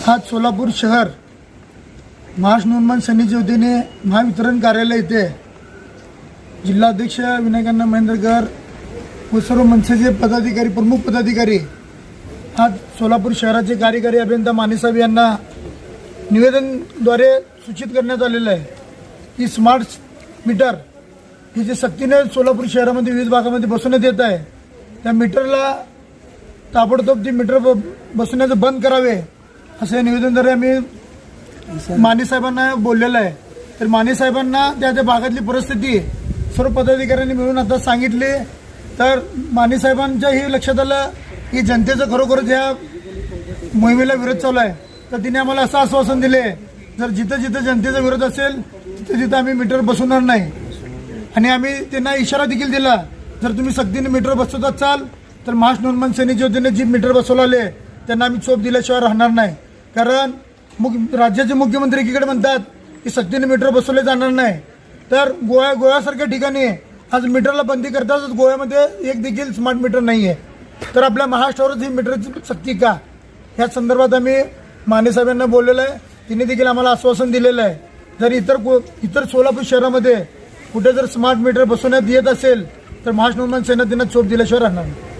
आज सोलापूर शहर महाराष्ट्र नवनिर्माण सेनेच्या वतीने महावितरण कार्यालय येथे जिल्हाध्यक्ष विनायकांना महेंद्रकर व सर्व मनसेचे पदाधिकारी प्रमुख पदाधिकारी आज सोलापूर शहराचे कार्यकारी अभियंता मानेसाहेब यांना निवेदनद्वारे सूचित करण्यात आलेलं आहे की स्मार्ट मीटर हे जे सक्तीने सोलापूर शहरामध्ये विविध भागामध्ये बसवण्यात येत आहे त्या मीटरला ताबडतोब ते मीटर बसवण्याचं बंद करावे असे निवेदनद्वारे आम्ही मानेसाहेबांना बोललेलं आहे। तर मानेसाहेबांना त्या भागातली परिस्थिती सर्व पदाधिकाऱ्यांनी मिळून आता सांगितले तर मानेसाहेबांच्या हे लक्षात आलं की जनतेचं खरोखरच ह्या मोहिमेला विरोध चालू आहे। तर तिने आम्हाला असं आश्वासन दिले जर जिथं जिथं जनतेचा विरोध असेल तिथं तिथं आम्ही मीटर बसवणार नाही आणि आम्ही त्यांना इशारा देखील दिला जर तुम्ही सक्तीने मीटर बसवत असाल तर महाराष्ट्र नवनिर्माण सेनेच्या वतीने जी मीटर बसवले त्यांना आम्ही चोप दिल्याशिवाय राहणार नाही। कारण राज्याचे मुख्यमंत्री एकीकडे म्हणतात की सक्तीने मीटर बसवले जाणार नाही तर गोव्यासारख्या ठिकाणी आज मीटरला बंदी करताच गोव्यामध्ये एक देखील स्मार्ट मीटर नाही आहे तर आपल्या महाराष्ट्रावरच ही मीटरची सक्ती का या संदर्भात आम्ही मानेसाहेबांना बोललेलं आहे। तिने देखील आम्हाला आश्वासन दिलेलं आहे जर इतर सोलापूर शहरामध्ये कुठे जर स्मार्ट मीटर बसवण्यात येत असेल तर महाराष्ट्र नवनिर्माण सेना त्यांना चोप दिल्याशिवाय राहणार नाही।